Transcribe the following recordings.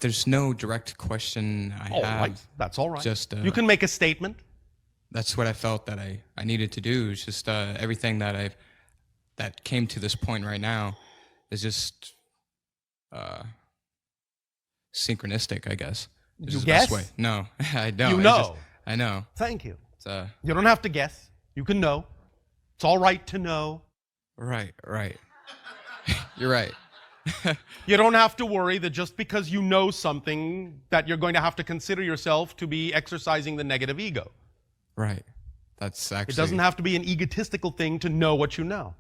There's no direct question I have. All right, that's all right. Just you can make a statement. That's what I felt that I needed to do. It's just everything that came to this point right now is just synchronistic, I guess. You The guess? best way. No, I don't. You know. I know. Thank you. It's, you don't have to guess. You can know. It's all right to know. Right. You're right. You don't have to worry that just because you know something that you're going to have to consider yourself to be exercising the negative ego. Right. That's actually... It doesn't have to be an egotistical thing to know what you know.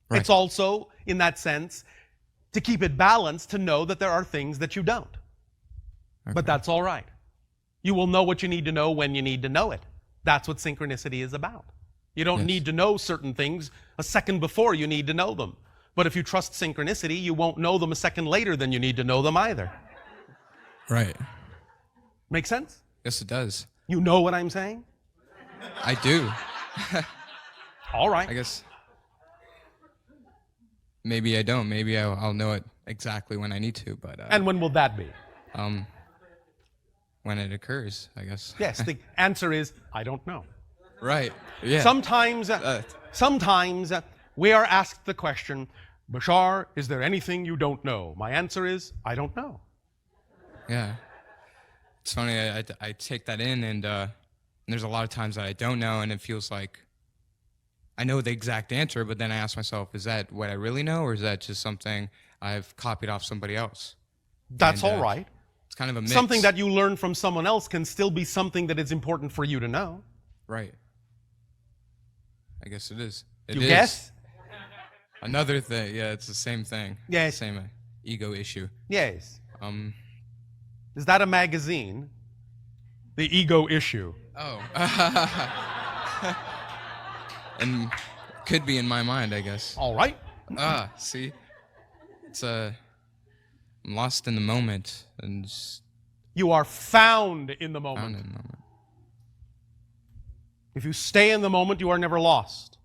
Right. It's also, in that sense, to keep it balanced, to know that there are things that you don't. Okay. But that's all right. You will know what you need to know when you need to know it. That's what synchronicity is about. You don't need to know certain things a second before you need to know them. But if you trust synchronicity, you won't know them a second later than you need to know them either. Right. Make sense? Yes, it does. You know what I'm saying? I do. All right. I guess maybe I don't. Maybe I'll know it exactly when I need to. But and when will that be? When it occurs, I guess. Yes, the answer is, I don't know. Right. Yeah. Sometimes we are asked the question, Bashar, is there anything you don't know? My answer is, I don't know. Yeah. It's funny, I take that in, and there's a lot of times that I don't know, and it feels like I know the exact answer, but then I ask myself, is that what I really know, or is that just something I've copied off somebody else? That's all right. It's kind of a mix. Something that you learn from someone else can still be something that is important for you to know. Right. I guess it is. You guess? Another thing, yeah, it's the same thing. Yes. Same ego issue. Yes. Is that a magazine? The Ego Issue. Oh. And could be in my mind, I guess. All right. See? It's I'm lost in the moment and just you are found in the moment. found in the moment. If you stay in the moment, you are never lost.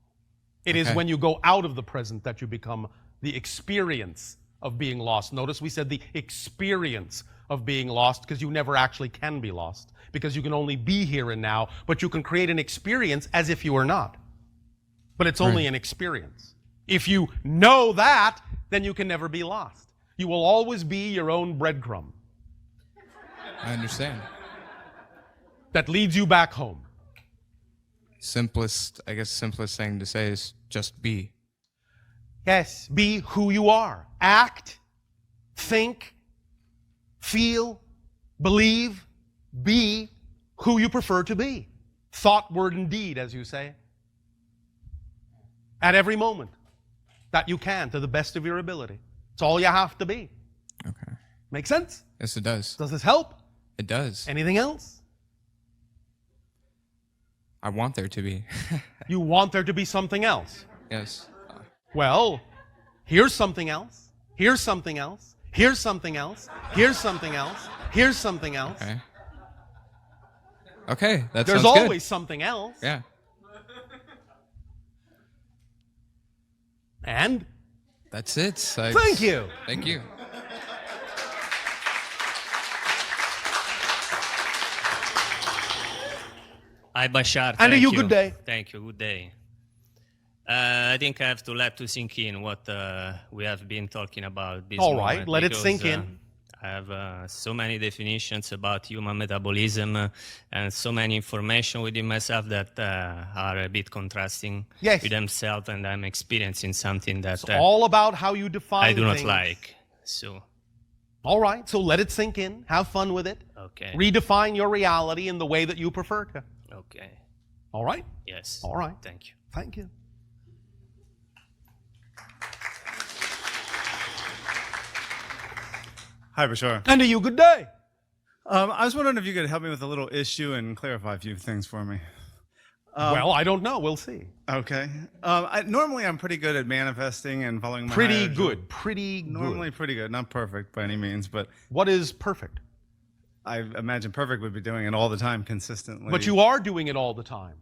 It is when you go out of the present that you become the experience of being lost. Notice we said the experience of being lost because you never actually can be lost because you can only be here and now, but you can create an experience as if you are not. But it's only an experience. If you know that, then you can never be lost. You will always be your own breadcrumb. I understand. That leads you back home. Simplest thing to say is just be. Yes, be who you are. Act, think, feel, believe, be who you prefer to be. Thought, word, and deed, as you say. At every moment that you can, to the best of your ability. It's all you have to be. Okay. Make sense? Yes, it does. Does this help? It does. Anything else? I want there to be. You want there to be something else? Yes. Well, here's something else. Here's something else. Here's something else. Here's something else. Here's something else. Okay, that There's sounds good. always something else. Yeah. And? That's it. Thank you. Thank you. Hi, Bashar. And Thank you good day. Thank you. Good day. I think I have to let to sink in what we have been talking about this All right, moment let it because, sink in. I have so many definitions about human metabolism and so many information within myself that are a bit contrasting with themselves, and I'm experiencing something that It's all about how you define I do not things. like. So. All right, so let it sink in. Have fun with it. Okay. Redefine your reality in the way that you prefer to. Okay. All right? Yes. All right. Thank you. Thank you. Hi, Bashar. And to you, good day. I was wondering if you could help me with a little issue and clarify a few things for me. Well, I don't know. We'll see. Okay. Normally, I'm pretty good at manifesting and following my Pretty higher good. Pretty good. Normally pretty good. Not perfect by any means, but What is perfect? I imagine perfect would be doing it all the time consistently. But you are doing it all the time.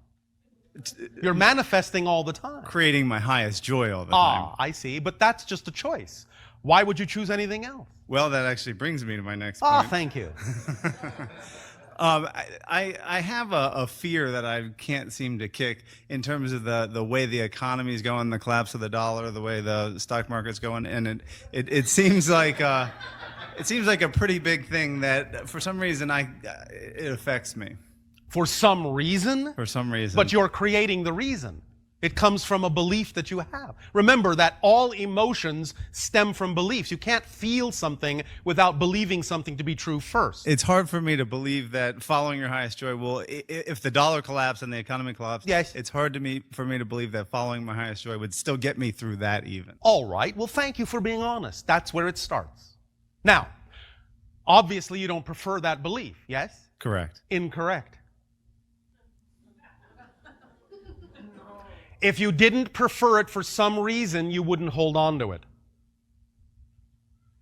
You're manifesting all the time. creating my highest joy all the time. I see. But that's just a choice. Why would you choose anything else? Well, that actually brings me to my next Oh, point. thank you. I have a fear that I can't seem to kick in terms of the way the economy is going, the collapse of the dollar, the way the stock market's going, and it seems like a pretty big thing that for some reason it affects me. For some reason? For some reason. But you're creating the reason. It comes from a belief that you have. Remember that all emotions stem from beliefs. You can't feel something without believing something to be true first. It's hard for me to believe that following your highest joy will, if the dollar collapsed and the economy collapsed, yes, it's hard for me to believe that following my highest joy would still get me through that even. All right. Well, thank you for being honest. That's where it starts. Now, obviously you don't prefer that belief, yes? Correct. Incorrect. If you didn't prefer it for some reason, you wouldn't hold on to it.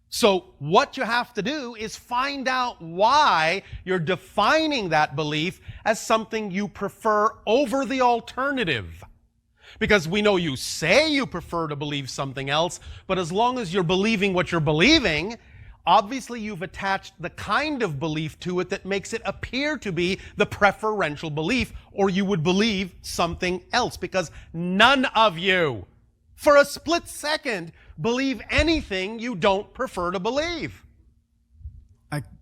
So what you have to do is find out why you're defining that belief as something you prefer over the alternative. Because we know you say you prefer to believe something else, but as long as you're believing what you're believing, obviously you've attached the kind of belief to it that makes it appear to be the preferential belief, or you would believe something else, because none of you, for a split second, believe anything you don't prefer to believe.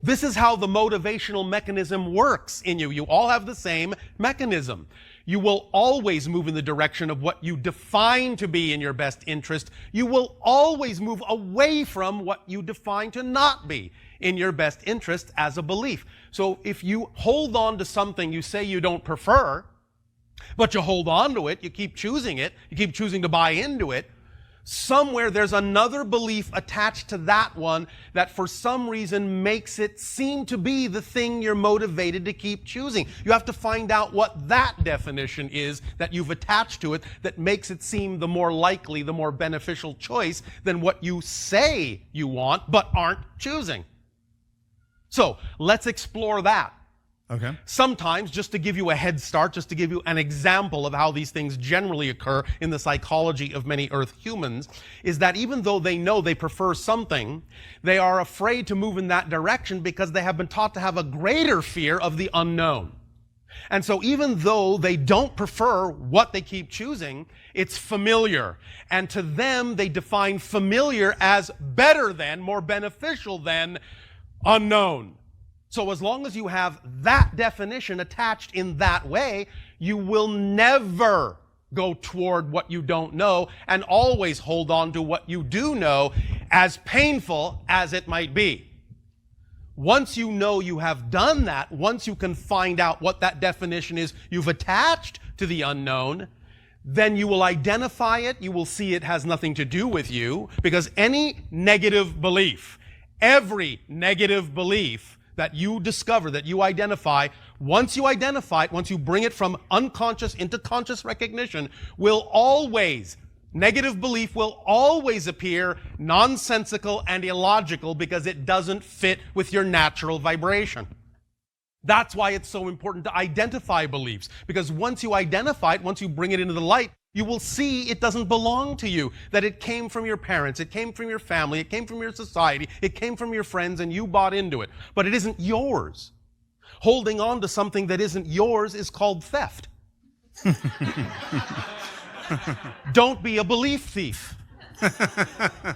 This is how the motivational mechanism works in you. You all have the same mechanism. You will always move in the direction of what you define to be in your best interest. You will always move away from what you define to not be in your best interest as a belief. So if you hold on to something you say you don't prefer, but you hold on to it, you keep choosing it, you keep choosing to buy into it, somewhere there's another belief attached to that one that for some reason makes it seem to be the thing you're motivated to keep choosing. You have to find out what that definition is that you've attached to it that makes it seem the more likely, the more beneficial choice than what you say you want but aren't choosing. So let's explore that. Okay. Sometimes, just to give you a head start, just to give you an example of how these things generally occur in the psychology of many Earth humans, is that even though they know they prefer something, they are afraid to move in that direction because they have been taught to have a greater fear of the unknown. And so even though they don't prefer what they keep choosing, it's familiar. And to them, they define familiar as better than, more beneficial than unknown. So as long as you have that definition attached in that way, you will never go toward what you don't know and always hold on to what you do know, as painful as it might be. Once you know you have done that, once you can find out what that definition is you've attached to the unknown, then you will identify it, you will see it has nothing to do with you, because any negative belief, every negative belief that you discover, that you identify, once you identify it, once you bring it from unconscious into conscious recognition, negative belief will always appear nonsensical and illogical because it doesn't fit with your natural vibration. That's why it's so important to identify beliefs, because once you identify it, once you bring it into the light, you will see it doesn't belong to you, that it came from your parents, it came from your family, it came from your society, it came from your friends, and you bought into it. But it isn't yours. Holding on to something that isn't yours is called theft. Don't be a belief thief.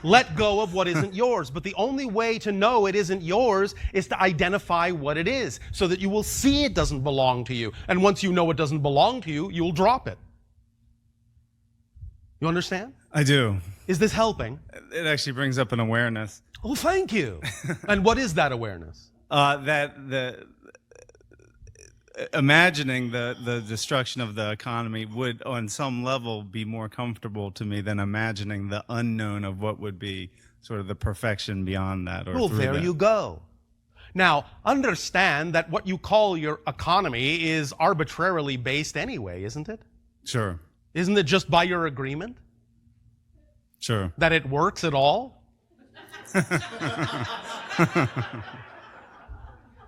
Let go of what isn't yours. But the only way to know it isn't yours is to identify what it is, so that you will see it doesn't belong to you. And once you know it doesn't belong to you, you'll drop it. You understand? I do. Is this helping? It actually brings up an awareness. Oh, thank you. And what is that awareness? Imagining the destruction of the economy would, on some level, be more comfortable to me than imagining the unknown of what would be sort of the perfection beyond that. Well, there you go. Now, understand that what you call your economy is arbitrarily based anyway, isn't it? Sure. Isn't it just by your agreement? Sure. That it works at all?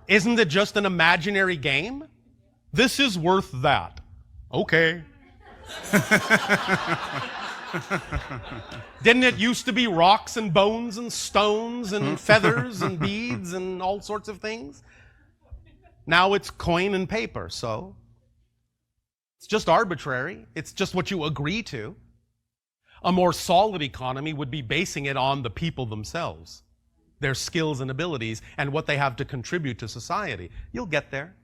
Isn't it just an imaginary game? This is worth that. Okay. Didn't it used to be rocks and bones and stones and feathers and beads and all sorts of things? Now it's coin and paper, so it's just arbitrary. It's just what you agree to. A more solid economy would be basing it on the people themselves, their skills and abilities, and what they have to contribute to society. You'll get there.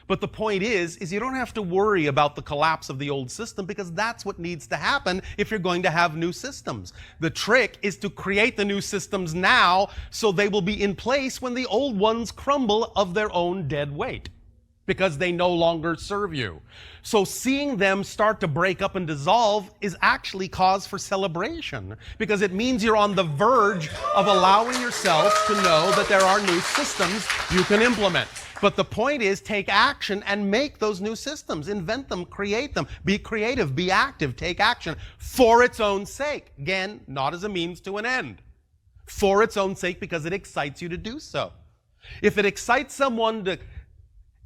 But the point is you don't have to worry about the collapse of the old system, because that's what needs to happen if you're going to have new systems. The trick is to create the new systems now so they will be in place when the old ones crumble of their own dead weight, because they no longer serve you. So seeing them start to break up and dissolve is actually cause for celebration, because it means you're on the verge of allowing yourself to know that there are new systems you can implement. But the point is, take action and make those new systems. Invent them, create them, be creative, be active, take action for its own sake. Again, not as a means to an end. For its own sake, because it excites you to do so. If it excites someone to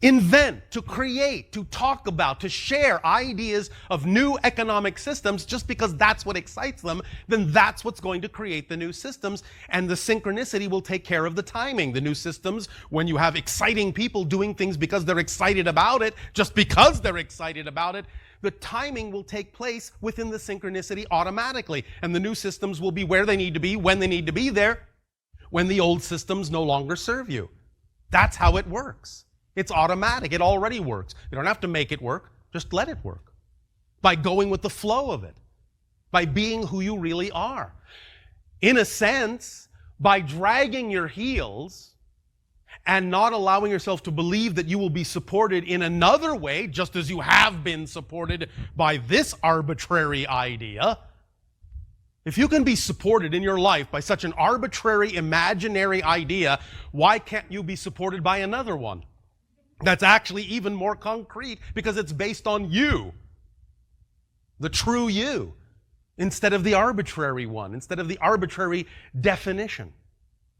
invent, to create, to talk about, to share ideas of new economic systems just because that's what excites them, then that's what's going to create the new systems, and the synchronicity will take care of the timing. The new systems, when you have exciting people doing things because they're excited about it, just because they're excited about it, the timing will take place within the synchronicity automatically, and the new systems will be where they need to be, when they need to be there, when the old systems no longer serve you. That's how it works. It's automatic. It already works. You don't have to make it work. Just let it work. By going with the flow of it. By being who you really are. In a sense, by dragging your heels and not allowing yourself to believe that you will be supported in another way, just as you have been supported by this arbitrary idea. If you can be supported in your life by such an arbitrary, imaginary idea, why can't you be supported by another one that's actually even more concrete, because it's based on you, the true you, instead of the arbitrary one, instead of the arbitrary definition?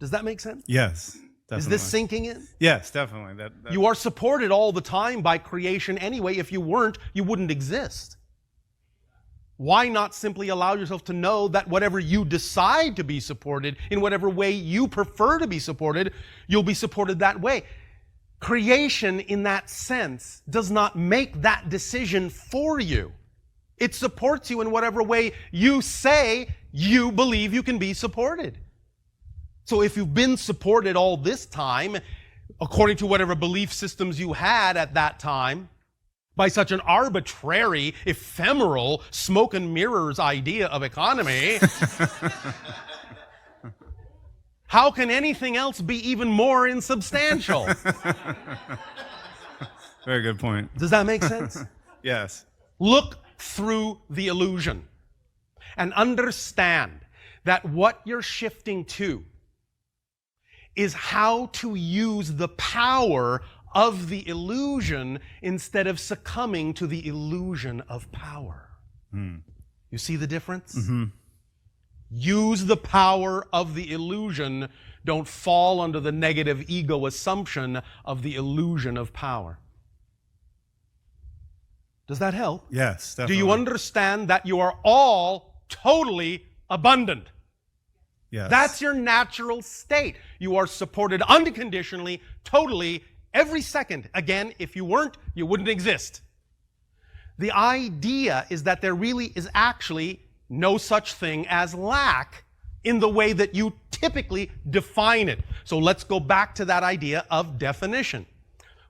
Does that make sense? Yes, definitely. Is this sinking in? Yes, definitely. That You are supported all the time by creation anyway. If you weren't, you wouldn't exist. Why not simply allow yourself to know that whatever you decide to be supported, in whatever way you prefer to be supported, you'll be supported that way? Creation, in that sense, does not make that decision for you. It supports you in whatever way you say you believe you can be supported. So if you've been supported all this time, according to whatever belief systems you had at that time, by such an arbitrary, ephemeral, smoke and mirrors idea of economy, how can anything else be even more insubstantial? Very good point. Does that make sense? Yes. Look through the illusion and understand that what you're shifting to is how to use the power of the illusion instead of succumbing to the illusion of power. You see the difference? Mm-hmm. Use the power of the illusion. Don't fall under the negative ego assumption of the illusion of power. Does that help? Yes, definitely. Do you understand that you are all totally abundant? Yes. That's your natural state. You are supported unconditionally, totally, every second. Again, if you weren't, you wouldn't exist. The idea is that there really is actually no such thing as lack in the way that you typically define it. So let's go back to that idea of definition.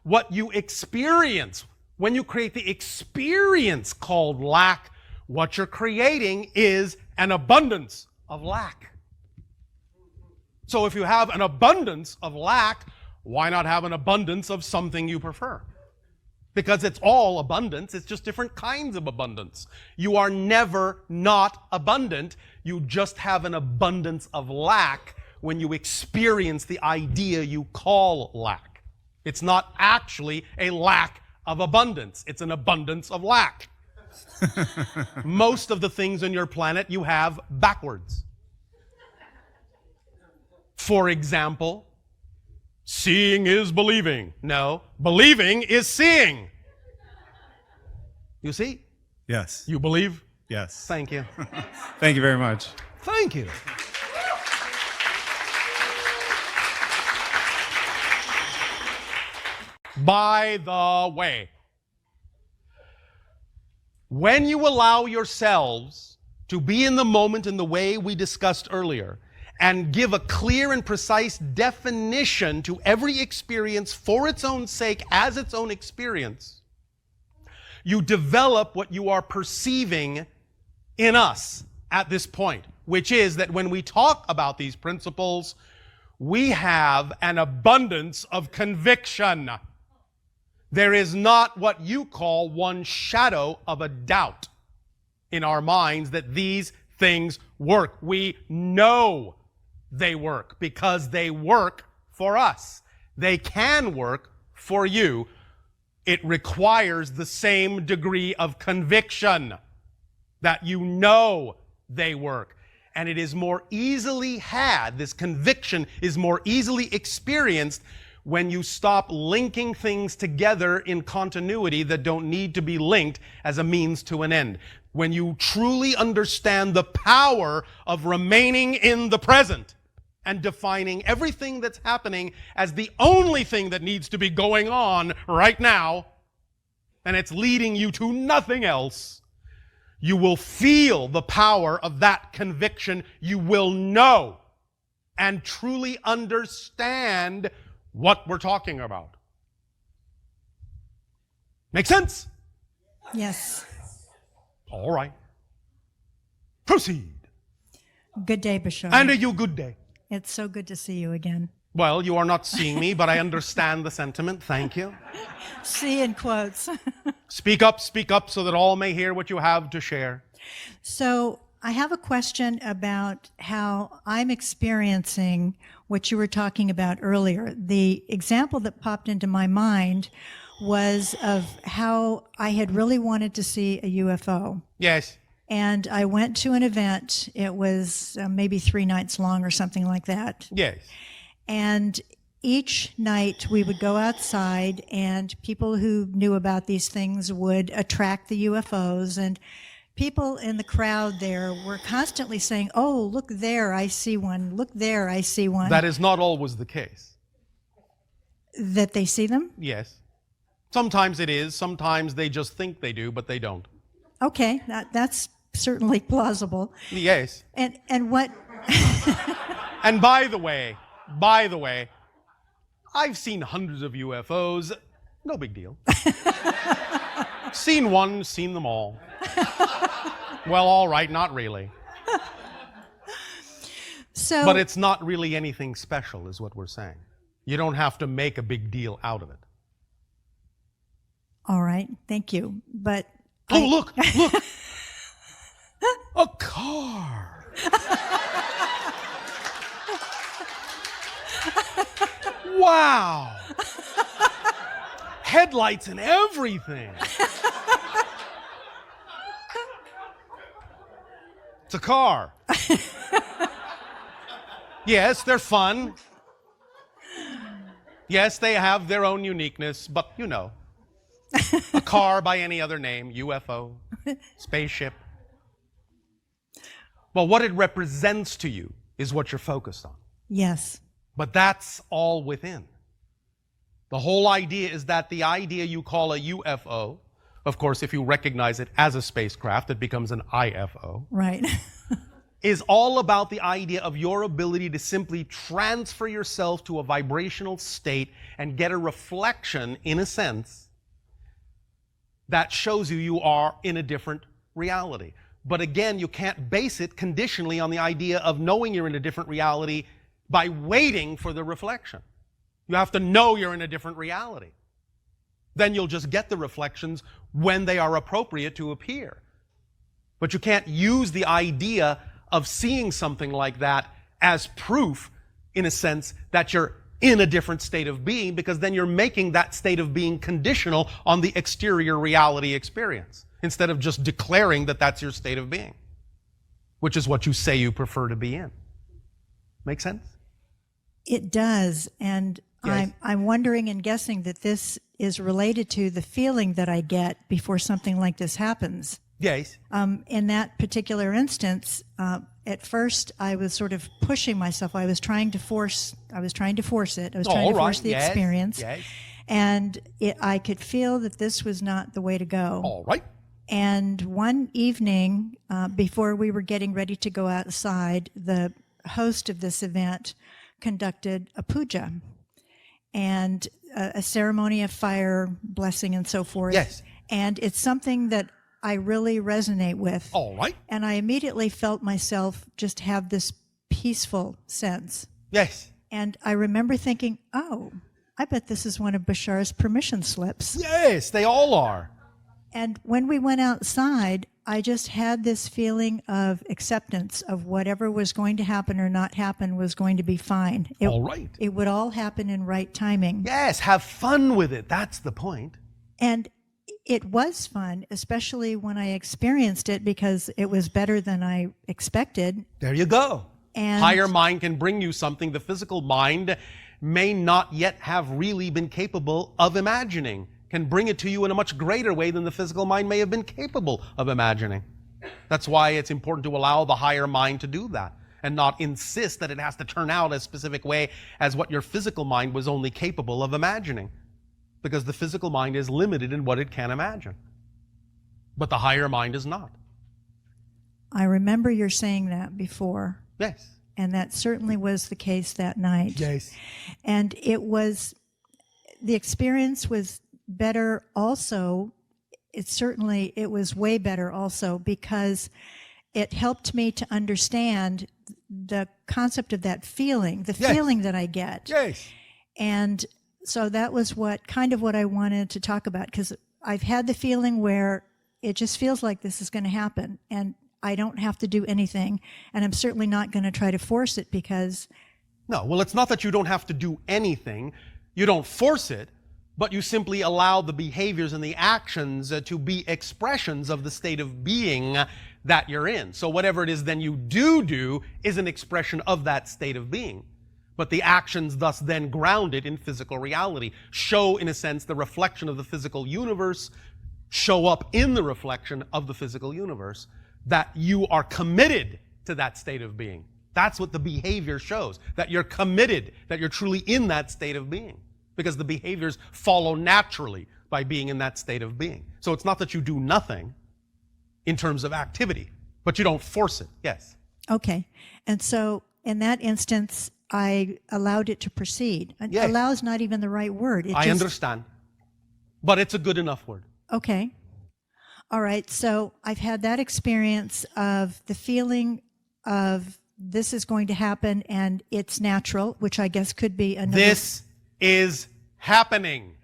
What you experience when you create the experience called lack, what you're creating is an abundance of lack. So if you have an abundance of lack, why not have an abundance of something you prefer? Because it's all abundance, it's just different kinds of abundance. You are never not abundant, you just have an abundance of lack when you experience the idea you call lack. It's not actually a lack of abundance, it's an abundance of lack. Most of the things on your planet you have backwards. For example, seeing is believing. No, believing is seeing. You see? Yes. You believe Yes. Thank you. Thank you very much. Thank you. By the way, when you allow yourselves to be in the moment in the way we discussed earlier and give a clear and precise definition to every experience for its own sake as its own experience, you develop what you are perceiving in us at this point, which is that when we talk about these principles, we have an abundance of conviction. There is not what you call one shadow of a doubt in our minds that these things work. We know they work because they work for us. They can work for you. It requires the same degree of conviction that you know they work. And it is more easily had, this conviction is more easily experienced when you stop linking things together in continuity that don't need to be linked as a means to an end. When you truly understand the power of remaining in the present and defining everything that's happening as the only thing that needs to be going on right now, and it's leading you to nothing else, you will feel the power of that conviction. You will know and truly understand what we're talking about. Make sense? Yes. All right. Proceed. Good day, Bashar. And a you good day. It's so good to see you again. Well, you are not seeing me, but I understand the sentiment. Thank you. See in quotes. Speak up so that all may hear what you have to share. So I have a question about how I'm experiencing what you were talking about earlier. The example that popped into my mind was of how I had really wanted to see a UFO. Yes. And I went to an event. It was maybe 3 nights long or something like that. Yes. And each night we would go outside and people who knew about these things would attract the UFOs, and people in the crowd there were constantly saying, "Oh, look there, I see one. Look there, I see one." That is not always the case. That they see them? Yes. Sometimes it is. Sometimes they just think they do, but they don't. Okay, that's certainly plausible. Yes. And what? And by the way, I've seen hundreds of UFOs. No big deal. Seen one, seen them all. Well, all right, not really. So, but it's not really anything special, is what we're saying. You don't have to make a big deal out of it. All right, thank you. But oh, look! A car! Wow! Headlights and everything. It's a car. Yes, they're fun. Yes, they have their own uniqueness, but you know. A car by any other name, UFO, spaceship. Well, what it represents to you is what you're focused on. yes. But that's all within. The whole idea is that the idea you call a UFO, of course, if you recognize it as a spacecraft, it becomes an IFO, Right. is all about the idea of your ability to simply transfer yourself to a vibrational state and get a reflection, in a sense, that shows you are in a different reality. But again, you can't base it conditionally on the idea of knowing you're in a different reality by waiting for the reflection. You have to know you're in a different reality. Then you'll just get the reflections when they are appropriate to appear. But you can't use the idea of seeing something like that as proof, in a sense, that you're in a different state of being, because then you're making that state of being conditional on the exterior reality experience, instead of just declaring that that's your state of being, which is what you say you prefer to be in. Make sense? It does. And Yes. I'm wondering and guessing that this is related to the feeling that I get before something like this happens. Yes. In that particular instance, at first I was sort of pushing myself. I was trying to force it. I was trying to force the experience. Yes. And I could feel that this was not the way to go. All right. And one evening, before we were getting ready to go outside, the host of this event conducted a puja and a ceremony of fire, blessing, and so forth. Yes. And it's something that I really resonate with. All right. And I immediately felt myself just have this peaceful sense. Yes. And I remember thinking, oh, I bet this is one of Bashar's permission slips. Yes, they all are. And when we went outside, I just had this feeling of acceptance of whatever was going to happen or not happen was going to be fine. All right. It would all happen in right timing. Yes, have fun with it. That's the point. And it was fun, especially when I experienced it, because it was better than I expected. There you go. And higher mind can bring you something the physical mind may not yet have really been capable of imagining. Can bring it to you in a much greater way than the physical mind may have been capable of imagining. That's why it's important to allow the higher mind to do that and not insist that it has to turn out a specific way as what your physical mind was only capable of imagining. Because the physical mind is limited in what it can imagine. But the higher mind is not. I remember you're saying that before. Yes. And that certainly was the case that night. Yes. And the experience was better also. It was way better also, because it helped me to understand the concept of that feeling, the feeling that I get. Yes. And so that was what I wanted to talk about, because I've had the feeling where it just feels like this is going to happen and I don't have to do anything, and I'm certainly not going to try to force it because... No, well, it's not that you don't have to do anything. You don't force it, but you simply allow the behaviors and the actions to be expressions of the state of being that you're in. So whatever it is then you do is an expression of that state of being. But the actions thus then grounded in physical reality show, in a sense, the reflection of the physical universe, show up in the reflection of the physical universe, that you are committed to that state of being. That's what the behavior shows, that you're committed, that you're truly in that state of being. Because the behaviors follow naturally by being in that state of being. So it's not that you do nothing in terms of activity, but you don't force it. Yes. Okay. And so in that instance, I allowed it to proceed. Yes. Allow is not even the right word. I understand. But it's a good enough word. Okay. All right. So I've had that experience of the feeling of this is going to happen and it's natural, which I guess could be another... This is happening.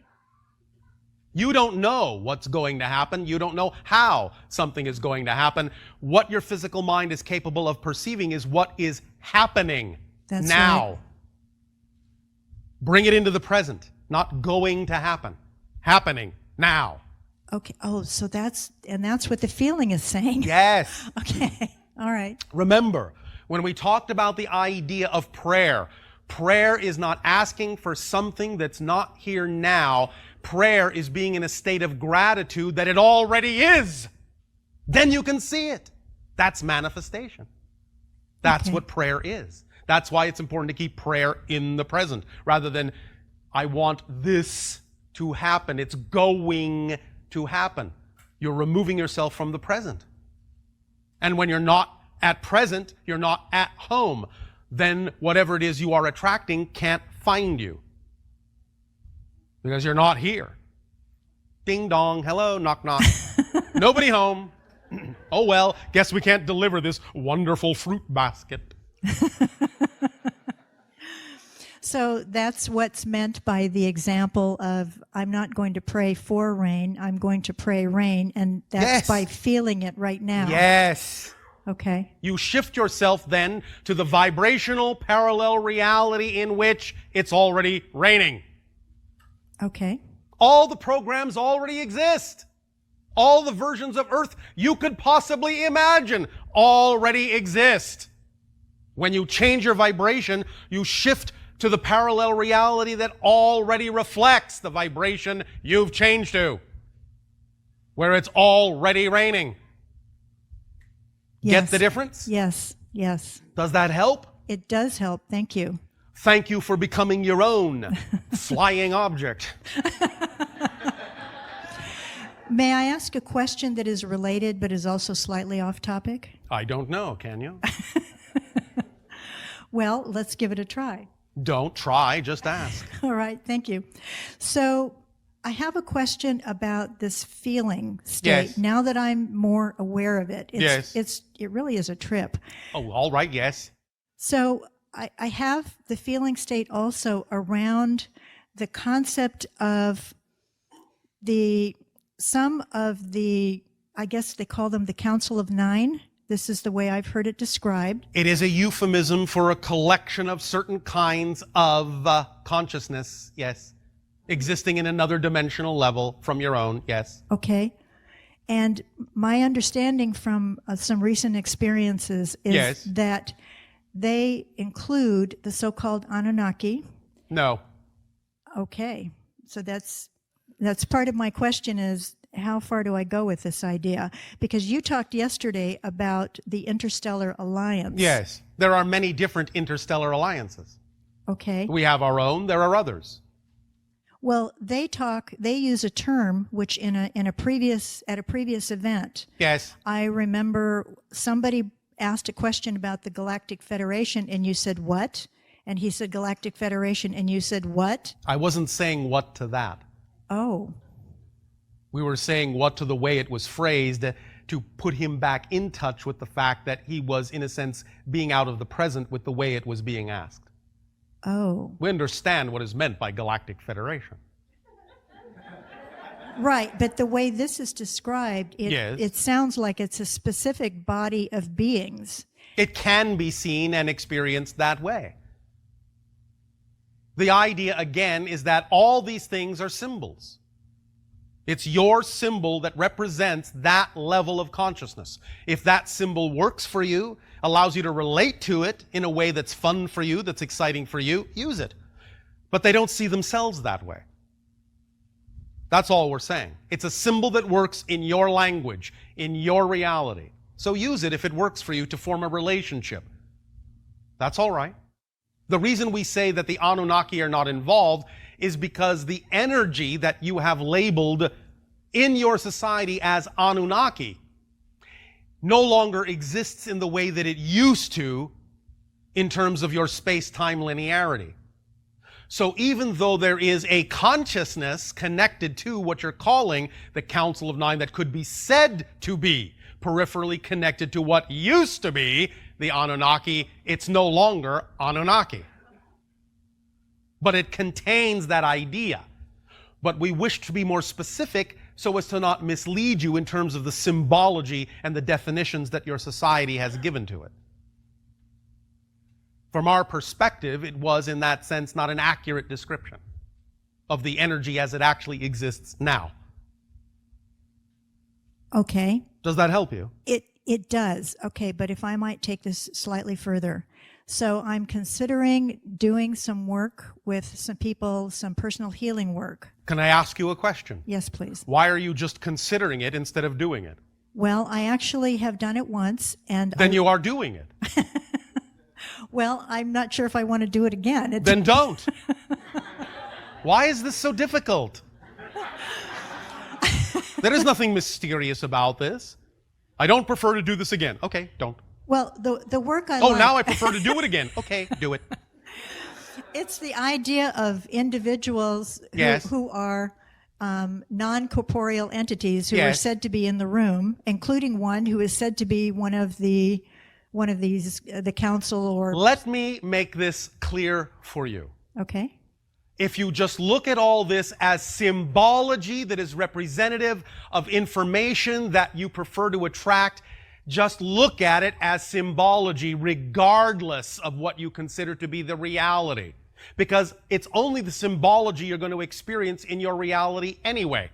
You don't know what's going to happen. You don't know how something is going to happen. What your physical mind is capable of perceiving is what is happening. That's now. right. Bring it into the present, not going to happen. Happening now. Okay. Oh, so that's what the feeling is saying. Yes. Okay. All right. Remember, when we talked about the idea of prayer, prayer is not asking for something that's not here now. Prayer is being in a state of gratitude that it already is. Then you can see it. That's manifestation. That's Okay. what prayer is. That's why it's important to keep prayer in the present rather than, I want this to happen. It's going to happen. You're removing yourself from the present. And when you're not at present, you're not at home. Then whatever it is you are attracting can't find you. Because you're not here. Ding dong, hello, knock knock. Nobody home. Oh well, guess we can't deliver this wonderful fruit basket. So that's what's meant by the example of, I'm not going to pray for rain, I'm going to pray rain, and that's Yes. by feeling it right now. Yes. Okay. You shift yourself then to the vibrational parallel reality in which it's already raining. Okay. All the programs already exist. All the versions of Earth you could possibly imagine already exist. When you change your vibration, you shift to the parallel reality that already reflects the vibration you've changed to, where it's already raining. Yes. Get the difference? Yes, yes. Does that help? It does help. Thank you. Thank you for becoming your own flying object. May I ask a question that is related but is also slightly off topic? I don't know, can you? Well, let's give it a try. Don't try, just ask. All right, thank you. So I have a question about this feeling state. Yes. Now that I'm more aware of it, Yes. It really is a trip. Oh, all right, yes. So I have the feeling state also around the concept of some of the, I guess they call them the Council of Nine. This is the way I've heard it described. It is a euphemism for a collection of certain kinds of consciousness, yes. Existing in another dimensional level from your own, yes. Okay. And my understanding from some recent experiences is Yes. that they include the so-called Anunnaki. No. Okay. So that's part of my question is, how far do I go with this idea? Because you talked yesterday about the Interstellar Alliance. Yes. There are many different interstellar alliances. Okay. We have our own, there are others. Well, they use a term which at a previous event, Yes. I remember somebody asked a question about the Galactic Federation and you said what? And he said Galactic Federation and you said what? I wasn't saying what to that. Oh. We were saying what to the way it was phrased to put him back in touch with the fact that he was, in a sense, being out of the present with the way it was being asked. Oh. We understand what is meant by Galactic Federation. Right, but the way this is described, it sounds like it's a specific body of beings. It can be seen and experienced that way. The idea, again, is that all these things are symbols. It's your symbol that represents that level of consciousness. If that symbol works for you, allows you to relate to it in a way that's fun for you, that's exciting for you, use it. But they don't see themselves that way. That's all we're saying. It's a symbol that works in your language, in your reality. So use it if it works for you to form a relationship. That's all right. The reason we say that the Anunnaki are not involved is because the energy that you have labeled in your society as Anunnaki no longer exists in the way that it used to in terms of your space-time linearity. So even though there is a consciousness connected to what you're calling the Council of Nine that could be said to be peripherally connected to what used to be the Anunnaki, it's no longer Anunnaki. But it contains that idea. But we wish to be more specific so as to not mislead you in terms of the symbology and the definitions that your society has given to it. From our perspective, it was, in that sense, not an accurate description of the energy as it actually exists now. Okay. Does that help you? It does. Okay, but if I might take this slightly further. So I'm considering doing some work with some people, some personal healing work. Can I ask you a question? Yes, please. Why are you just considering it instead of doing it? Well, I actually have done it once, and Then you are doing it. Well, I'm not sure if I want to do it again. Then don't. Why is this so difficult? There is nothing mysterious about this. I don't prefer to do this again. Okay, don't. Well, the work I Oh, like, now I prefer to do it again. Okay, do it. it's the idea of individuals Yes. who are non-corporeal entities who are Yes. said to be in the room, including one who is said to be one of these, the council or... Let me make this clear for you. Okay. If you just look at all this as symbology that is representative of information that you prefer to attract, just look at it as symbology regardless of what you consider to be the reality. Because it's only the symbology you're going to experience in your reality anyway.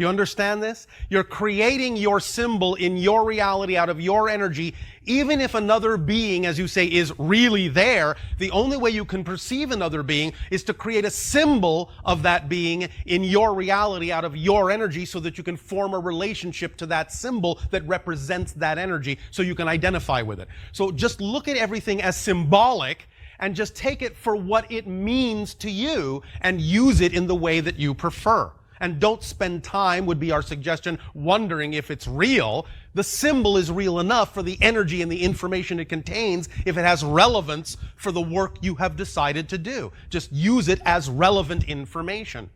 Do you understand this? You're creating your symbol in your reality out of your energy. Even if another being, as you say, is really there, the only way you can perceive another being is to create a symbol of that being in your reality out of your energy so that you can form a relationship to that symbol that represents that energy so you can identify with it. So just look at everything as symbolic and just take it for what it means to you and use it in the way that you prefer. And don't spend time, would be our suggestion, wondering if it's real. The symbol is real enough for the energy and the information it contains if it has relevance for the work you have decided to do. Just use it as relevant information.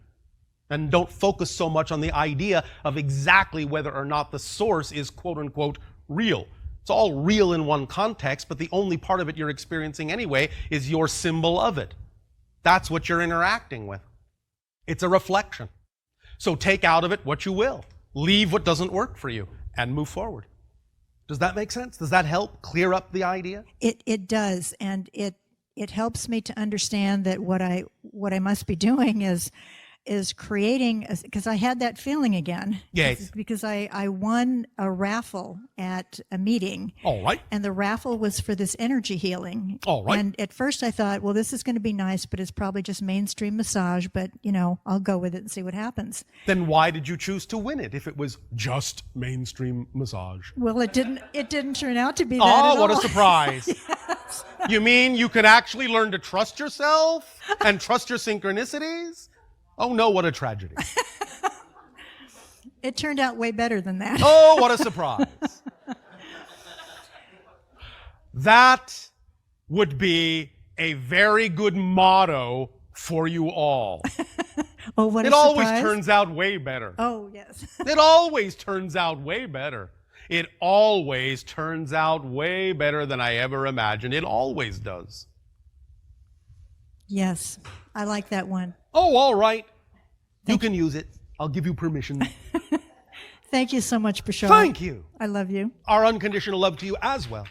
And don't focus so much on the idea of exactly whether or not the source is quote-unquote real. It's all real in one context, but the only part of it you're experiencing anyway is your symbol of it. That's what you're interacting with. It's a reflection. So take out of it what you will. Leave what doesn't work for you and move forward. Does that make sense? Does that help clear up the idea? It does, and it helps me to understand that what I must be doing is creating, because I had that feeling again. Yes. Because I won a raffle at a meeting. All right. And the raffle was for this energy healing. All right. And at first I thought, well, this is going to be nice, but it's probably just mainstream massage, but I'll go with it and see what happens. Then why did you choose to win it if it was just mainstream massage? Well, it didn't turn out to be that Oh, at what all. a surprise. Yes. You mean you can actually learn to trust yourself and trust your synchronicities? Oh no, what a tragedy. It turned out way better than that. Oh, what a surprise. That would be a very good motto for you all. Oh, what a It surprise. always turns out way better. Oh, yes. It always turns out way better. It always turns out way better than I ever imagined. It always does. Yes, I like that one. Oh, all right. You can use it. I'll give you permission. Thank you so much, Bashar. Thank you. I love you. Our unconditional love to you as well.